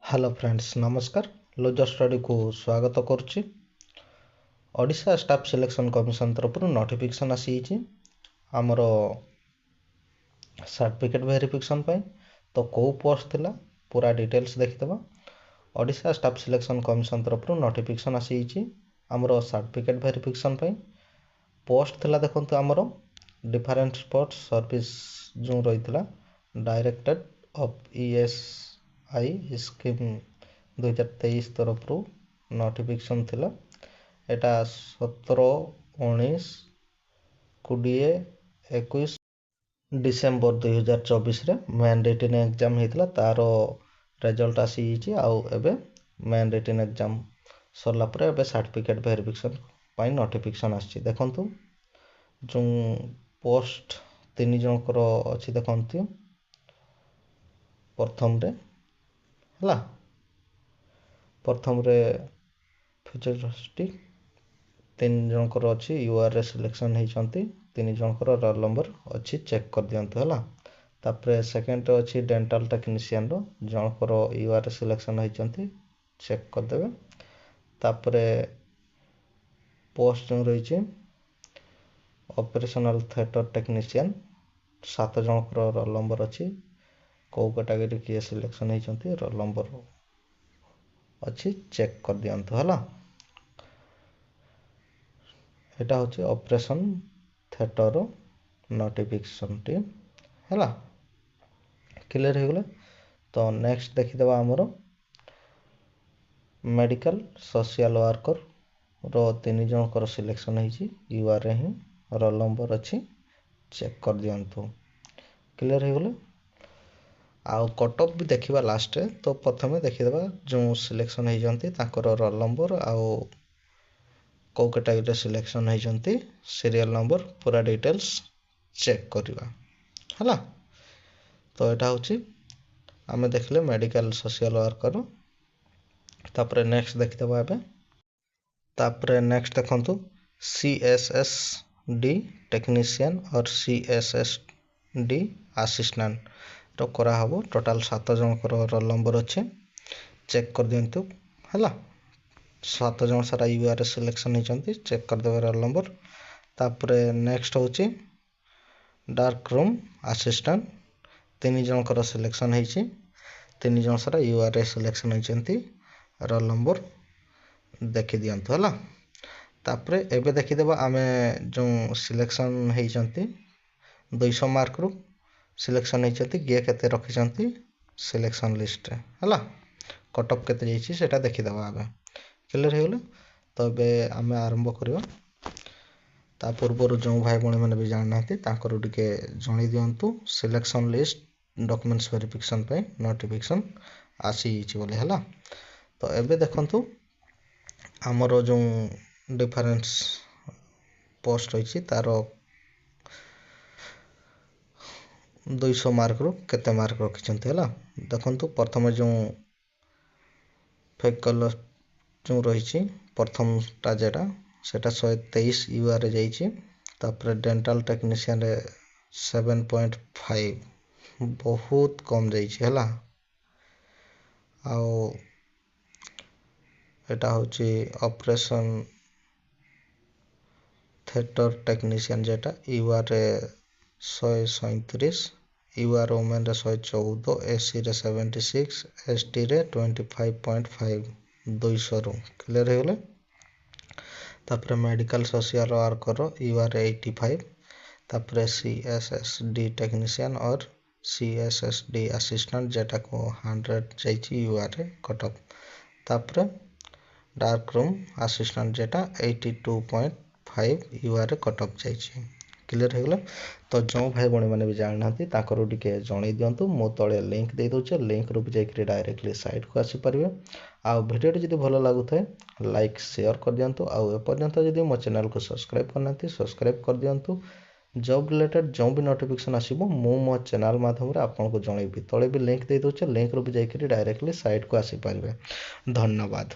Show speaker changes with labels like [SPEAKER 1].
[SPEAKER 1] Hello friends नमस्कार लोजर study को स्वागत करुच्ची। ओडिशा स्टाफ सिलेक्शन कमिशन तरफ नोटिफिकेशन आसी आमर सर्टिफिकेट वेरिफिकेशन तो कौ पोस्ट थिला पूरा डिटेल्स देखिदबा। ओडिशा स्टाफ सिलेक्शन कमिशन तरफ नोटिफिकेशन आसी आमर सर्टिफिकेट वेरिफिकेशन पोस्ट थिला देखंतु आमर डिफरेंट स्पोर्ट सर्विस जो रही डायरेक्टेड ऑफ ईएसआई स्कीम 2023 तरफ नोटिफिकेशन थिला। एटा 17, 19, 20, 21 डिसेम्बर 2024 रे मेन रिटन एग्जाम होता तार रिजल्ट आसी आउ एबे मेन रिटन एग्जाम सरला परे एबे सर्टिफिकेट वेरिफिकेशन पाई नोटिफिकेशन आसी। देखंतु जो पोस्ट 3 जनकर अछि देखंतु प्रथम रे हला प्रथम रे फ्यूचरिस्टिक 3 जनकर अछि यूआरए सिलेक्शन होइछंती 3 जनकर रोल नंबर अछि चेक कर दियंतु हला। तापरे सेकंड रे अछि डेंटल टेक्नीशियन रो जनकर यूआरए सिलेक्शन होइछंती चेक कर देबे। तापरे पोस्ट जो रहिछि ऑपरेशनल थिएटर टेक्नीशियन 7 जनकर रोल नंबर अछि को कैटेगरी किए सिलेक्शन होइछंती रोल नंबर अच्छी चेक कर दियंतु हला। एटा होची ऑपरेशन थिएटर नोटिफिकेशन टी हला क्लियर हो गले। तो नेक्स्ट देखि देबा हमरो मेडिकल सोशल वर्कर रो 3 जनकर सिलेक्शन होईची यूआरए ही रोल नंबर अच्छी चेक कर दियंतु क्लियर हो गले। आउ कट ऑफ भी देखिबा लास्ट रे तो प्रथमे देखिदेबा जो सिलेक्शन होई जंती ताकर रोल नंबर आउ को कैटेगरी सिलेक्शन होई जंती सीरियल नंबर पूरा डिटेल्स चेक करबा हला। तो एटा होची आमे देखले मेडिकल सोशल वर्कर। तापरे नेक्स्ट देखिदेबा एबे तापरे नेक्स्ट देखंतु सीएसएसडी टेक्नीशियन और सीएसएसडी असिस्टेंट तो करा हबो। टोटल 7 जनकर रोल नंबर अच्छे चेक कर दियंतु हला। 7 जन सारा यूआरए सिलेक्शन होइछंती चेक कर देबे रोल नंबर। तापरे नेक्स्ट होची डार्क रूम असिस्टेंट 3 जनकर सिलेक्शन होइछि 3 जन सारा यूआरए सिलेक्शन होइछंती रोल नंबर देखि दियंतु हला। तापरे एबे देखि देबा आमे जो सिलेक्शन होइछंती 200 मार्क रो सिलेक्शन होइछंती गे केते रखिछंती सिलेक्शन लिस्ट रे हला। कट ऑफ केते जाइछि सेटा देखि देबा आबे क्लियर हो गेले। तो बे आमे आरंभ करियो ता पूर्व जो भाई बणी माने भी जान नाथि ताकर टिके जणी दियंतु सिलेक्शन लिस्ट डॉक्यूमेंट्स वेरिफिकेशन पे नोटिफिकेशन आसी छि बोले हला। तो एबे देखंतु हमरो जो डिफरेंस पोस्ट होइछि तारो 200 मार्क रो केते मार्क रखिछंती हला। देखंतु प्रथम जो फेक कलर जो रहिछि प्रथम ता जेटा सेटा 123 यूआरए जाइछि। तापर डेंटल टेक्नीशियन रे 7.5 बहुत कम जाइछि हला। आउ एटा होछि ऑपरेशन थिएटर टेक्नीशियन जेटा यूआरए 137 यूआर वुमेन रे 114 एससी रे 76 एसटी रे 25.5 200 रो क्लियर हो गले। तापर मेडिकल सोशल वर्कर यूआर 85 तापर सीएसएसडी टेक्नीशियन और सीएसएसडी असिस्टेंट जेटा को 100 जाइछि यूआर कट ऑफ। तापर डार्क रूम असिस्टेंट जेटा 82.5 यूआर कट ऑफ जाइछि क्लियर हो गले। तो जो भाई बणी माने भी जान नाथि ताकर टिके जणी दियंतु मो तळे लिंक दे दोचे लिंक रो जाइकरी डायरेक्टली साइट को आसी परिबे। आ वीडियो जदी भलो लागुथाय लाइक शेयर कर दियंतु आउ ए पर्यंत जदी मो चैनल को सब्सक्राइब करनाथि सब्सक्राइब कर दियंतु। जॉब रिलेटेड जो भी नोटिफिकेशन आसीबो मो चैनल माध्यम रे आपन को जणैबी तळे भी लिंक दे दोचे लिंक रो जाइकरी डायरेक्टली साइट को आसी परिबे। धन्यवाद।